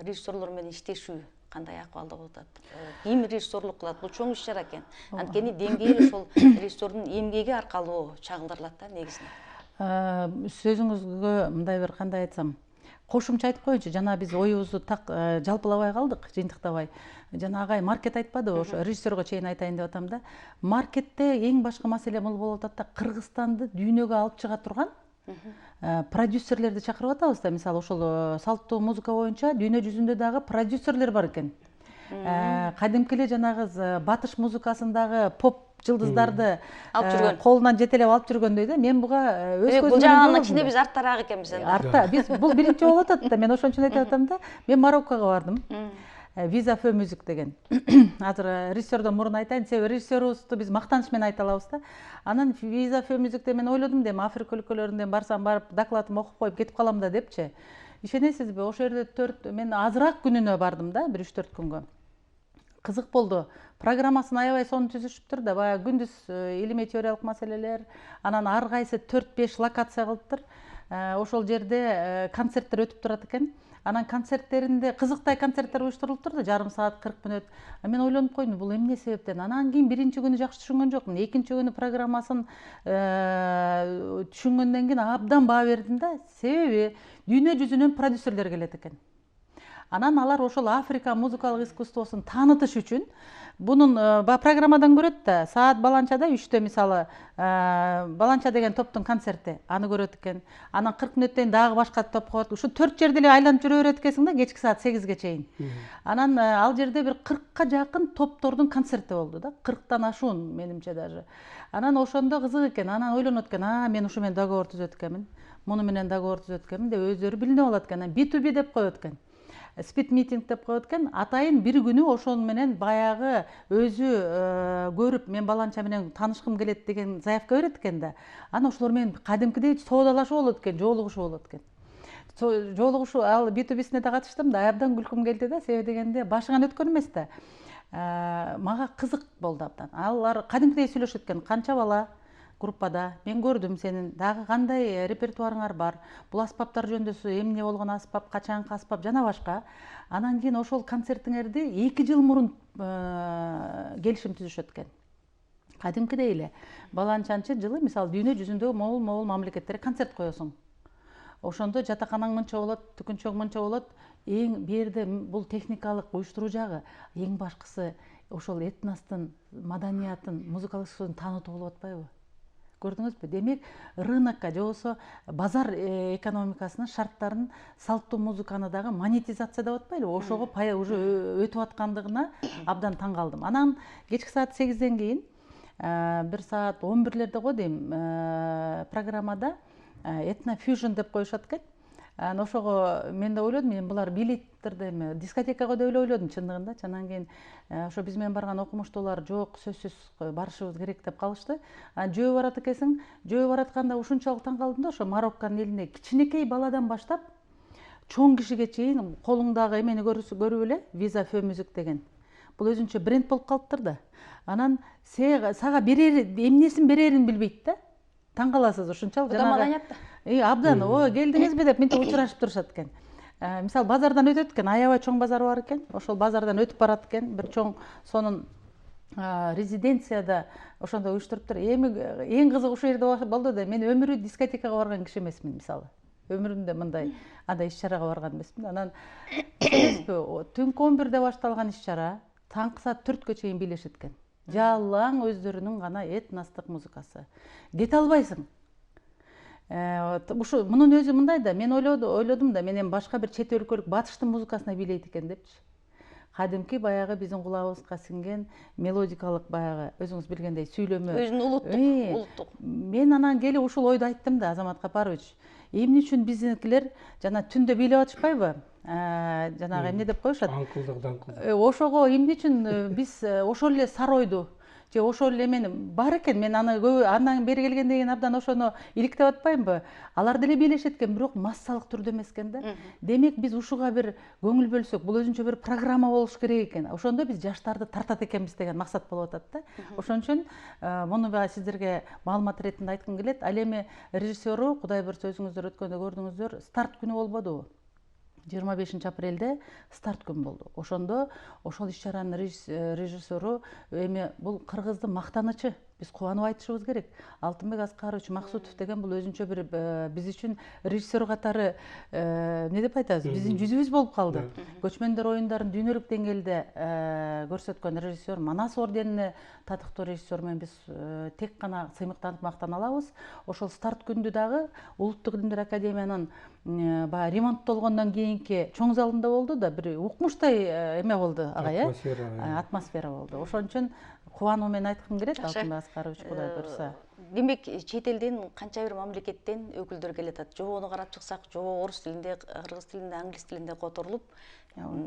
C: Режиссерлор менен иштешүү кандай акыбалда болуп атат? Ким режиссерлук кылат? Бул чоң иш чара экен. Анткени деңгээл ошол режиссердун эмгеги аркылуу чагылдырылат да негизинен.
D: Сөзүңүзгө мындай бир кандай айтсам, кошумча айтып коеюнчу, жана биз оюбузду так жалпылабай калдык, жыйынтыктабай. Жана агай маркет айтпадыбы, ошо режиссерго чейин айтайын деп атам да. Маркетте эң башкы маселе бул болуп атат да, Кыргызстанды дүйнөгө алып чыга турган продюсерлерди чакырып атабыз да. Мисалы ошол салттуу музыка боюнча дүйнө жүзүндө дагы продюсерлер бар экен. Кадимки эле жанагы батыш музыкасындагы поп жылдыздарды
C: алып жүргөн,
D: колунан жетелеп алып жүргөндөй да. Мен буга өз көзүм
C: бул жагынан кичине биз арттараак экенбиз энди.
D: Артта биз бул биринчи болуп атат да. Мен ошон үчүн айтып атам да. Мен Мароккого бардым. Visa Feu Music деген. Азыр режиссердон мурун айтайын, себеби режиссерубузду биз мактаныч менен айта алабыз да. Анан Visa Feu Music'те мен ойлодум да, Африка өлкөлөрүндөн барсам барып докладымды окуп коюп кетип калам да депчи. Ишенесизби, ошол жерде мен азыраак күнүнө бардым да, 1-3-4 күнгө. Кызык болду. Программасын аябай сонун түзүшүптүр да, баягы күндүз илимий теориялык маселелер, анан ар кайсы 4-5 локация кылыптыр. Ошол жерде концерттер өтүп турат экен. Анан концерттеринде кызыктай концерттер уюштурулуптур да, жарым саат 40 мүнөт. Мен ойлонуп койдум, бул эмне себептен? Анан кийин биринчи күнү жакшы түшүнгөн жокмун. Экинчи күнү программасын түшүнгөндөн кийин абдан баа бердим да. Себеби дүйнө жүзүнөн продюсерлер келет экен. Анан алар ошол Африка музыкалык искусствосун таанытыш үчүн бунун программадан көрөт да, саат баланчада 3-тө мисалы баланча деген топтун концерти, аны көрөт экен. Анан 40 мүнөттөн дагы башка топ коет. Ушу 4 жерде эле айланып жүрө берет экенсиң да, кечки саат 8ге чейин. Анан ал жерде бир 40ка жакын топтордун концерти болду да, 40тан ашуун менимче даже. Анан ошондо кызык экен. Анан ойлонот экен, мен ушу менен договор түзөт экенмин, муну менен договор түзөт экенмин деп өздөрү билинип алат экен. B2B деп коет экен. Спид митинг деп коет экен. Атайын бир күнү ошон менен баягы өзү көрүп, мен баланча менен таанышкым келет деген заявка берет экен да. Анан ошолор менен кадимкидей соодалашуу болот экен, жоолугушуу болот экен. Жоолугушуу, ал B2B'сине да катыштым да, абдан күлкүм келди да, себеби дегенде башыңан өткөн эмес да. Мага кызык болду абдан. Алар кадимкидей сүйлөшөт экен, канча бала группада, мен көрдүм сенин дагы кандай репертуарыңар бар, бул аспаптар жөнүндө эмне болгон аспап, качанкы аспап жана башка. Анан кийин ошол концертиңерди 2 жыл мурун келишим түзүшөт экен. Кадимкидей эле баланчанчы жылы мисалы дүйнө жүзүндө могул мамлекеттерге концерт коесуң. Ошондо жатаканаң мынча болот, түкүнчөң мынча болот. Эң берде бул техникалык уюштуруу жагы, эң башкысы ошол этностун, маданиятын, музыкалык искусствосун таанытуу болуп атпайбы? көрдүңүзбү? Демек рынокко же болбосо базар экономикасынын шарттарын салттуу музыканы дагы монетизация деп атпайлыбы, ошого уже өтүп аткандыгына абдан таң калдым. Анан кечки саат 8ден кийин 1 саат 11лерде го дейм, программада этно fusion деп коюшат экен. Ошого мен да ойлодум, мен булар билеттерди эме дискотекага деп эле ойлодум чындыгында. Анан кийин ошо биз менен барган окумуштуулар жок, сөзсүз барышыбыз керек деп калышты. Жөө барат экенсиң, жөө баратканда ушунчалык таң калдым да, ошо Марокконун элинде кичинекей баладан баштап чоң кишиге чейин колуңдагы эмени көрүп эле, Visa Feu Music деген. Бул өзүнчө бренд болуп калыптыр да. Анан сага берери, эмнесин берерин билбейт да. Таң каласыз ушунчалык
C: маданият да.
D: Абдан, келдиңизби деп мынтип учурашып турушат экен. Мисалы базардан өтөт экен, аябай чоң базар бар экен. Ошол базардан өтүп барат экен, бир чоң сонун резиденцияда ошондо уюштуруптур. Эң кызыгы ушул жерде болду да, мен өмүрү дискотекага барган киши эмесмин, мисалы. Өмүрүмдө мындай андай иш-чарага барган эмесмин. Анан түнкү 11де башталган иш-чара таңкы саат 4кө чейин бийлешет экен. Жалаң өздөрүнүн гана этностук музыкасы. Кете албайсың. Ушу мунун өзү мындай да, мен ойлодум да, менен башка бир чет өлкөлүк батыштын музыкасына бийлейт экен депчи. Кадимки баягы биздин кулабыбызга сиңген мелодикалык баягы өзүңүз билгендей сүйлөмө.
C: Өзүнүн улуттук.
D: Мен анан келип ушул ойду айттым да, Азамат Капарович. Эмне үчүн биздикилер жана түндө бийлеп атышпайбы? Жанагы эмне деп коюшат?
B: Аңкылдык, даңкылдык.
D: Ошого эмне үчүн биз ошол эле саройду же ошол эле эмени бар экен, мен аны андан бери келгенден кийин абдан ошону иликтеп атпаймынбы? Алар деле бийлешет экен, бирок массалык түрдө эмес экен да. Демек биз ушуга бир көңүл бөлсөк, бул өзүнчө бир программа болуш керек экен. Ошондо биз жаштарды тартат экенбиз деген максат болуп атат да. Ошон үчүн муну сиздерге маалымат иретинде айткым келет. Ал эми режиссеру, Кудай буйрса өзүңүздөр өткөндө көрдүңүздөр, старт күнү болбодубу? 25 апрелде старт күн болду. Ошондо ошол иш-чаранын режиссеру эми бул кыргыздын мактанычы. Биз кубанып айтышыбыз керек. Алтынбек Аскарович Максутов деген бул өзүнчө бир биз үчүн режиссер катары эмне деп айтабыз? Биздин жүзүбүз болуп калды. Көчмөндөр оюндарын дүйнөлүк деңгээлде көрсөткөн режиссер, Манас орденине татыктуу режиссер менен биз тек гана сыймыктанып мактана алабыз. Ошол старт күндү дагы Улуттук Илимдер Академиянын баягы ремонттолгондон кийинки чоң залында болду да, бир укмуштай эме болду ага, атмосфера болду. Ошон үчүн кубануу менен айткым келет, Алтынбек Аскарович, Кудай буйрса.
C: Демек, чет элден канча бир мамлекеттен өкүлдөр келатат. Жоonu карап чыксак, жоо орус тилинде, кыргыз тилинде, англис тилинде которулуп,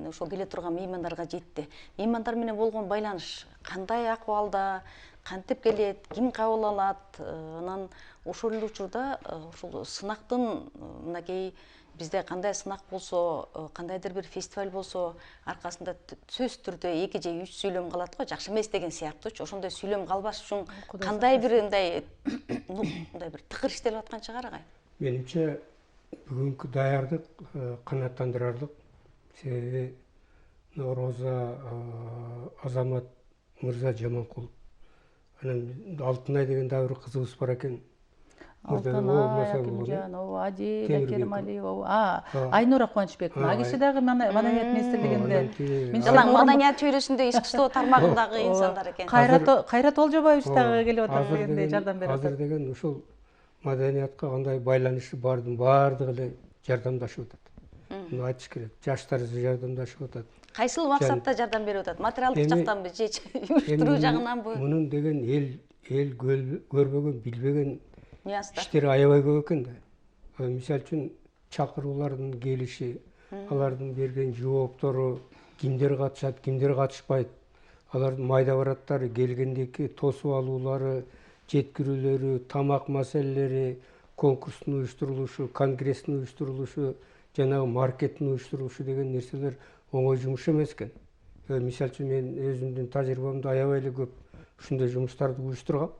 C: ошо келе турган меймандарга жетти. Меймандар менен болгон байланыш кандай акыбалда, кантип келет, ким кабыл алат? Анан ошол эле учурда ушул сынактын мынакей бизде кандай сынак болсо, кандайдыр бир фестиваль болсо, аркасында сөзсүз түрдө 2 же 3 сүйлөм калат го, жакшы эмес деген сыяктуучу. Ошондой сүйлөм калбаш үчүн кандай бир мындай бир тыкыр иштелип аткан чыгар агай?
B: Менимче бүгүнкү даярдык канааттандырарлык. Себеби Роза Азамат мырза Жаманкулов. Анан Алтынай деген дагы бир кызыбыз бар экен.
D: Алтынай Акимжан, Адиля Керималиева, Айнура Кубанычбекова. Ал киши дагы маданият министрлигинде.
C: Жалаң маданият чөйрөсүндө искусство тармагындагы инсандар экен.
D: Кайрат Олжобаевич дагы келип атат дегенде жардам берип атат.
B: Азыр деген ушул маданиятка кандай байланышы бардын баардыгы эле жардамдашып атат. Муну айтыш керек. Жаштар жардамдашып атат.
C: Кайсыл максатта жардам берип атат? Материалдык жактанбы же уюштуруу жагынанбы?
B: Мунун деген эл көрбөгөн, билбеген
C: нюанстар.
B: İşleri аябай көп экен да. Мисал үчүн чакыруулардын келиши, алардын берген жооптору, кимдер катышат, кимдер катышпайт, алардын майда бараттары, келгендеки тосуп алуулары, жеткирүүлөрү, тамак маселелери, конкурстун уюштурулушу, конгресстин уюштурулушу, жанагы маркеттин уюштурулушу деген нерселер оңой жумуш эмес экен. Мисал үчүн мен өзүмдүн тажрыйбамда аябай эле көп ушундай жумуштарды уюштургам.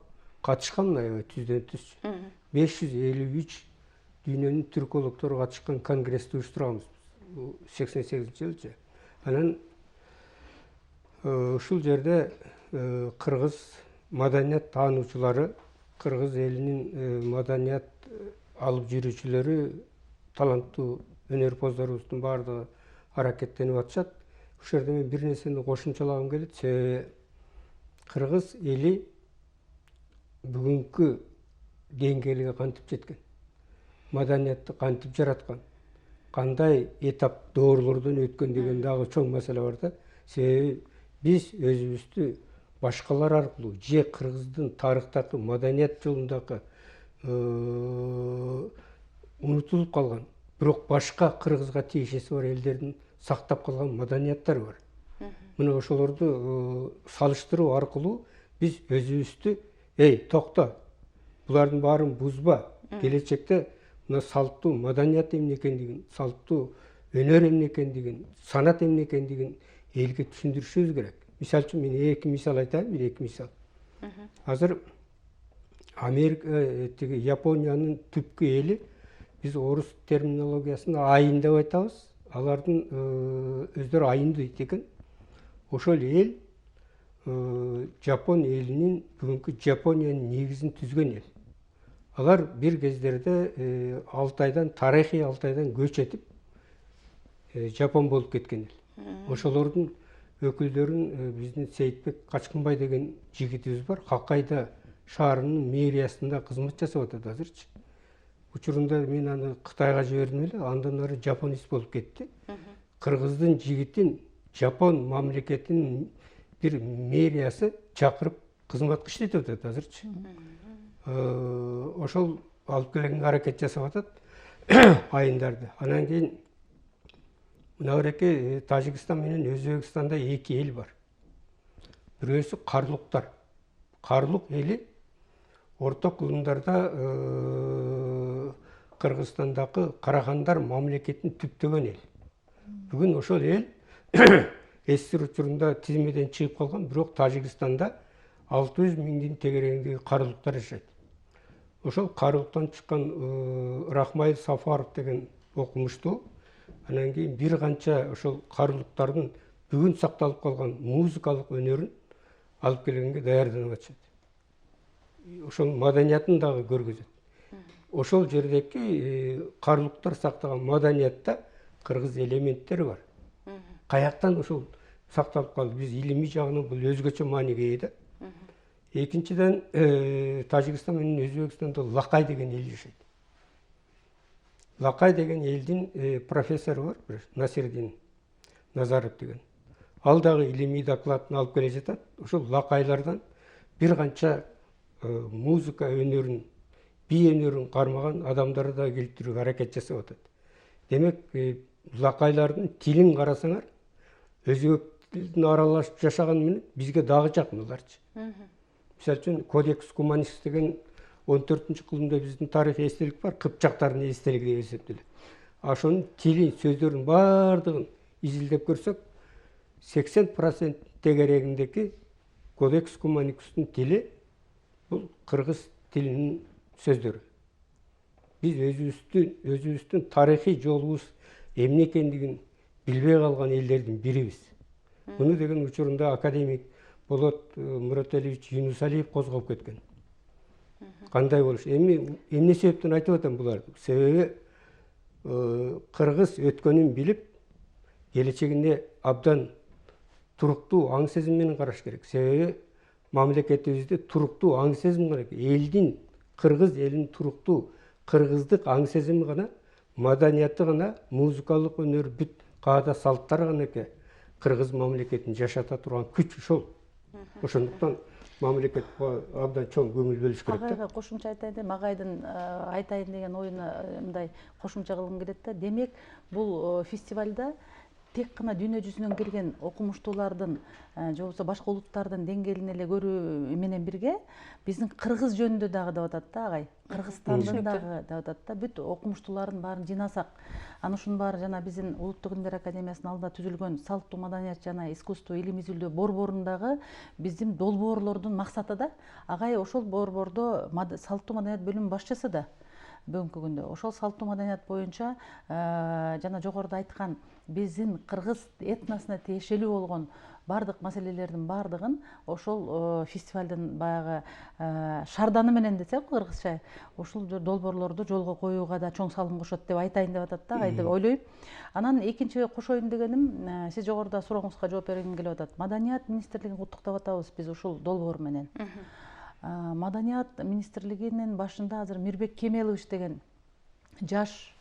B: Катышкан аябай түздөн түз. 553 дүйнөнүн түркологдору катышкан конгрессти уюштурганбыз. 88-жылчы. Анан ушул жерде кыргыз маданият таануучулары, кыргыз элинин маданият алып жүрүүчүлөрү, таланттуу өнөрпоздорубуздун баардыгы аракеттенип атышат. Ушул жерде мен бир нерсени кошумчалагым келет. Кыргыз эли бүгүнкү деңгээлге кантип жеткен, маданиятты кантип жараткан, кандай этап доорлордон өткөн деген дагы чоң маселе бар да. Себеби биз өзүбүздү башкалар аркылуу же кыргыздын тарыхтагы маданият жолундагы унутулуп калган, бирок башка кыргызга тиешеси бар элдердин сактап калган маданияттары бар. Мына ошолорду салыштыруу аркылуу биз өзүбүздү токто, булардын баарын бузба, келечекте мына салттуу маданият эмне экендигин, салттуу өнөр эмне экендигин, санат эмне экендигин элге түшүндүрүшүбүз керек. Мисалы үчүн мен эки мисал айтайын, бир эки мисал. Азыр Америка, тиги Япониянын түпкү эли, биз орус терминологиясында айын деп айтабыз. Алардын өздөрү айын дейт экен. Ошол эл Жапон элинин, бүгүнкү Жапониянын негизин түзгөн эл. Алар бир кездерде Алтайдан, тарыхый Алтайдан көч этип Жапон болуп кеткен эл. Ошолордун өкүлдөрүн биздин Сейитбек Качкынбай деген жигитибиз бар. Хакайда шаарынын мэриясында кызмат жасап атат азырчы. Учурунда мен аны Кытайга жибердим эле, андан ары жапонист болуп кетти. Кыргыздын жигитин Жапон мамлекетинин бир мэриясы чакырып кызматка иштетип атат азырчы. Ошол алып келгенге аракет жасап атат айындарды. Анан кийин мынабереки Тажикстан менен Өзбекстанда эки эл бар. Бирөөсү Карлуктар. Карлук эли орто кылымдарда Кыргызстандагы Карахандар мамлекетин түптөгөн эл. Бүгүн ошол эл СССР учурунда тизмеден чыгып калган, бирок Тажикстанда 600 миңдин тегерегиндеги карлуктар жашайт. Ошол карлуктан чыккан Рахмайыл Сафаров деген окумуштуу, анан кийин бир канча ошол карлуктардын бүгүн сакталып калган музыкалык өнөрүн алып келгенге даярданып атышат. Ошол маданиятын дагы көргөзөт. Ошол жердеги карлуктар сактаган маданиятта кыргыз элементтери бар. Каяктан ошол сакталып калды? Биз илимий жагынан бул өзгөчө мааниге ээ да. Экинчиден, Тажикстан менен Өзбекстанда Лакай деген эл жашайт. Лакай деген элдин профессору бар, Насирдин Назаров деген. Ал дагы илимий докладын алып келе жатат. Ошол лакайлардан бир канча музыка өнөрүн, би өнөрүн кармаган адамдарды да келтирүүгө аракет жасап атат. Демек, лакайлардын тилин карасаңар, өзбек тилин аралашып жашаган менен бизге дагы жакын аларчы. Мисалы үчүн Кодекс Куманис деген 14-кылымда биздин тарыхый эстелик бар, кыпчактардын эстелиги деп эсептелет. Ошонун тилин, сөздөрүнүн баардыгын изилдеп көрсөк, 80% тегерегиндеги Кодекс Куманикустун тили бул кыргыз тилинин сөздөрү. Биз өзүбүздүн тарыхый жолубуз эмне экендигин билбей калган элдердин бирибиз. Муну деген учурунда академик Болот Мураталиевич Юнусалиев козгоп кеткен. Кандай болуш? Эмне себептен айтып атам буларды? Себеби кыргыз өткөнүн билип, келечегине абдан туруктуу аң сезим менен караш керек. Себеби мамлекетибизде туруктуу аң сезим керек. Элдин, кыргыз элинин туруктуу кыргыздык аң сезими гана, маданияты гана, музыкалык өнөр, бүт каада салттар гана эке кыргыз мамлекетин жашата турган күч ошол. Ошондуктан мамлекет абдан чоң көңүл бөлүш керек да.
D: Агайга кошумча айтайын деп, агайдын айтайын деген оюна мындай кошумча кылгым келет да. Демек, бул фестивалда тек гана дүйнө жүзүнөн келген окумуштуулардын же болбосо башка улуттардын деңгээлин эле көрүү менен бирге биздин кыргыз жөнүндө дагы деп атат да агай. Кыргызстандын дагы деп атат да. Бүт окумуштуулардын баарын жыйнасак, анын ушунун баары жана биздин Улуттук илимдер академиясынын алдында түзүлгөн салттуу маданият жана искусство илим изилдөө борборундагы биздин долбоорлордун максаты да. Агай ошол борбордо салттуу маданият бөлүмүнүн башчысы да. Бүгүнкү күндө ошол салттуу маданият боюнча жана жогоруда айткан биздин кыргыз этносуна тиешелүү болгон бардык маселелердин бардыгын ошол фестивалдын баягы шарданы менен десек кыргызча, ушул долбоорлорду жолго коюуга да чоң салым кошот деп айтайын деп атат да агай деп ойлойм. Анан экинчи кошоюн дегеним, сиз жогоруда сурооңузга жооп бергим келип атат. Маданият министрлигин куттуктап атабыз биз ушул долбоор менен. Маданият министрлигинин башында азыр Мирбек Кемелович деген жаш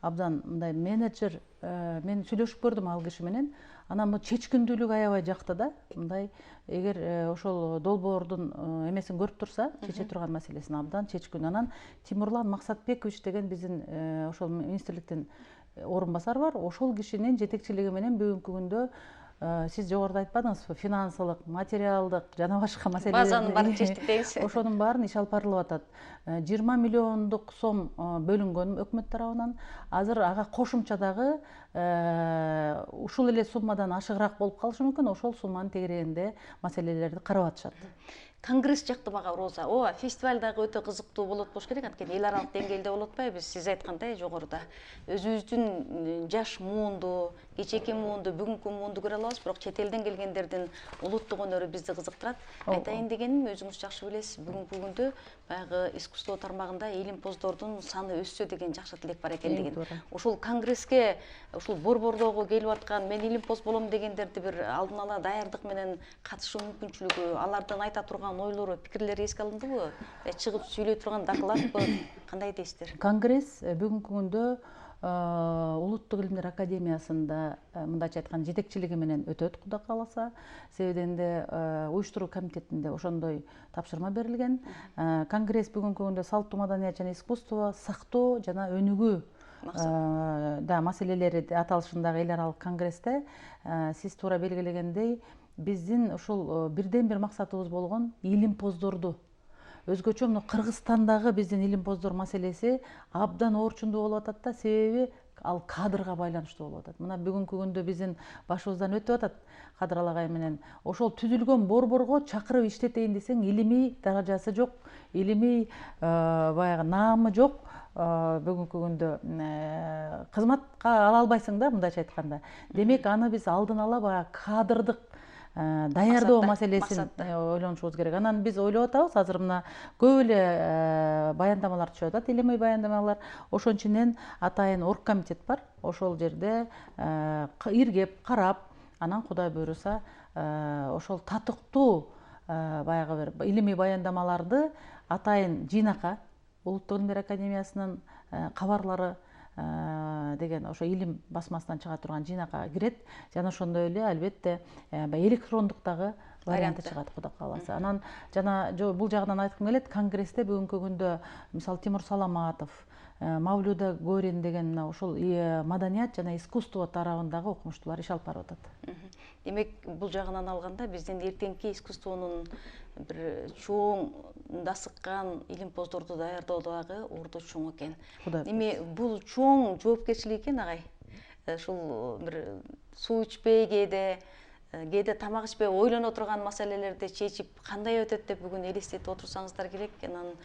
D: абдан мындай менеджер, мен сүйлөшүп көрдүм ал киши менен. Анан бул чечкиндүүлүк аябай жакты да. Мындай эгер ошол долбоордун эмесин көрүп турса, чече турган маселесин абдан чечкин. Анан Тимурлан Максатбекович деген биздин ошол министрликтин орун басары бар. Ошол кишинин жетекчилиги менен бүгүнкү күндө сиз жогоруда айтпадыңызбы, финансылык, материалдык жана башка маселелерди
C: базанын баарын чечтик деңиз.
D: Ошонун баарын иш алып барылып атат. 20 миллиондук сом бөлүнгөн өкмөт тарабынан. Азыр ага кошумча дагы ушул эле суммадан ашыгыраак болуп калышы мүмкүн. Ошол сумманын тегерегинде маселелерди карап атышат.
C: Конгресс жакты мага Роза. Ооба, фестиваль дагы өтө кызыктуу болот болуш керек. Анткени эл аралык деңгээлде болуп атпайбы? Сиз айткандай жогоруда өзүбүздүн жаш муунду, кечээки муунду, бүгүнкү муунду көрө алабыз, бирок чет элден келгендердин улуттук өнөрү бизди кызыктырат. Айтайын дегеним, өзүңүз жакшы билесиз, бүгүнкү күндө баягы искусство тармагында илимпоздордун саны өссө деген жакшы тилек бар экендигин. Ушул конгресске, ушул борбордогу келип аткан, мен илимпоз болом дегендерди бир алдын ала даярдык менен катышуу мүмкүнчүлүгү, алардын айта турган ойлору, пикирлери эске алындыбы? Чыгып сүйлөй турган докладпы? Кандай дейсиздер?
D: Конгресс бүгүнкү күндө Улуттук илимдер академиясында мындайча айтканда жетекчилиги менен өтөт, Кудай кааласа. Себебинде уюштуруу комитетинде ошондой тапшырма берилген. Конгресс бүгүнкү күндө салттуу маданият жана искусство сактоо жана өнүгүү маселелери аталышындагы эл аралык конгрессте сиз туура белгилегендей биздин ушул бирден бир максатыбыз болгон илимпоздорду өзгөчө мына Кыргызстандагы биздин илимпоздор маселеси абдан оорчундуу болуп атат да, себеби ал кадрга байланыштуу болуп атат. Мына бүгүнкү күндө биздин башыбыздан өтүп атат Кадыр Алагай менен. Ошол түзүлгөн борборго чакырып иштетейин десең, илимий даражасы жок, илимий баягы наамы жок. Бүгүнкү күндө кызматка ала албайсың да, мындайча айтканда. Демек аны биз алдын ала баягы кадрдык даярдоо маселесин ойлонушубуз керек. Анан биз ойлоп атабыз, азыр мына көп эле баяндамалар түшүп атат, илимий баяндамалар. Ошончунен атайын оргкомитет бар. Ошол жерде иргеп, карап, анан Кудай буйруса ошол татыктуу баягы бир илимий баяндамаларды атайын жыйнакка Улуттук илимдер академиясынын кабарлары деген ошо илим басмасынан чыга турган жыйнакка кирет. Жана ошондой эле албетте электрондук дагы варианты чыгат, Кудай кааласа. Анан жана бул жагынан айткым келет, конгрессте бүгүнкү күндө мисалы Тимур Саламатов, Мавлюда Горин деген мына ушул маданият жана искусство тарабындагы окумуштуулар иш алып барып атат.
C: Демек, бул жагынан алганда биздин эртеңки искусствонун бир чоң дасыккан илимпоздорду даярдоодо дагы орду чоң экен. Эми бул чоң жоопкерчилик экен, агай. Ушул бир суу ичпей кээде тамак ичпей ойлоно турган маселелерди чечип кандай өтөт деп бүгүн элестетип отурсаңыздар керек. Анан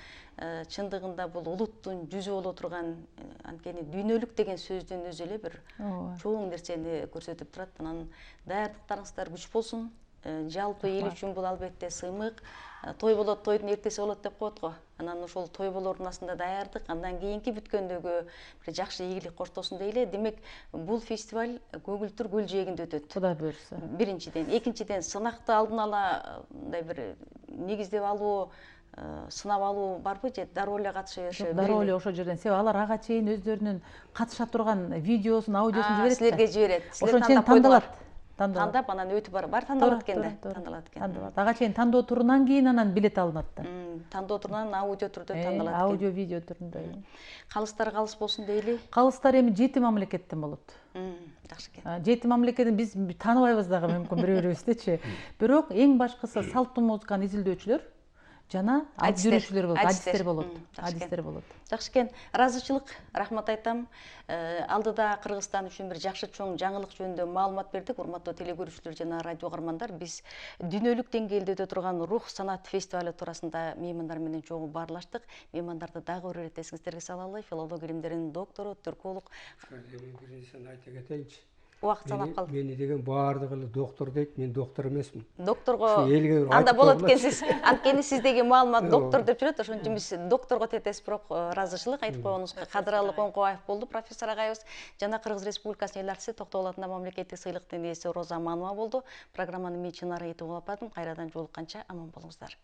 C: чындыгында бул улуттун жүзү боло турган, анткени дүйнөлүк деген сөздүн өзү эле бир чоң нерсени көрсөтүп турат. Анан даярдыктарыңыздар күч болсун. Жалпы эл үчүн бул албетте сыймык. Той болот, тойдун эртеси болот деп коет го. Анан ошол той болордун астында даярдык, андан кийинки бүткөндөгү бир жакшы ийгилик коштосун дейле. Демек, бул фестиваль көгүлтүр көл жээгинде өтөт.
D: Кудай буйруса.
C: Биринчиден, экинчиден сынакты алдын ала мындай бир негиздеп алуу, сынап алуу барбы же дароо эле катыша беришеби?
D: Дароо эле ошол жерден. Себеби алар ага чейин өздөрүнүн катыша турган видеосун, аудиосун жиберет.
C: Силерге жиберет.
D: Ошон чейин тандалат.
C: Тандап, анан өтүп бар тандалат экен да.
D: Тандалат. Ага чейин тандоо турунан кийин анан билет алынат да.
C: Тандоо турунан аудио түрдө тандалат экен.
D: Аудио, видео түрүндө.
C: Калыстар калыс болсун дейли.
D: Калыстар эми 7 мамлекеттен болот.
C: Жакшы экен.
D: 7 мамлекеттен биз тааныбайбыз дагы мүмкүн бири-бирибиздичи. Бирок эң башкысы салттуу музыканы изилдөөчүлөр жана алып жүрүүчүлөр болот, адистер болот.
C: Жакшы экен. Ыраазычылык, рахмат айтам. Алдыда Кыргызстан үчүн бир жакшы чоң жаңылык жөнүндө маалымат бердик. Урматтуу телекөрүүчүлөр жана радио угармандар, биз дүйнөлүк деңгээлде өтө турган Рух санат фестивалы туурасында меймандар менен чогуу баарлаштык. Меймандарды дагы бир ирет эсиңиздерге салалы. Филология илимдеринин доктору, түрколог.
B: Бир нерсени айта кетейинчи.
C: Убакыт санап калды.
B: Мени деген баардыгы эле доктор дейт, мен доктор эмесмин.
C: Докторго анда болот экенсиз. Анткени сиздеги маалымат доктор деп жүрөт, ошон үчүн биз докторго тетебиз, бирок ыраазычылык айтып койгонубузга Кадыралы Коңкобаев болду, профессор агайыбыз, жана Кыргыз Республикасынын эл артиси Токтогул атындагы мамлекеттик сыйлыктын ээси Роза Аманова болду. Программаны мен Чынара Этип улап бардым. Кайрадан жолукканча аман болуңуздар.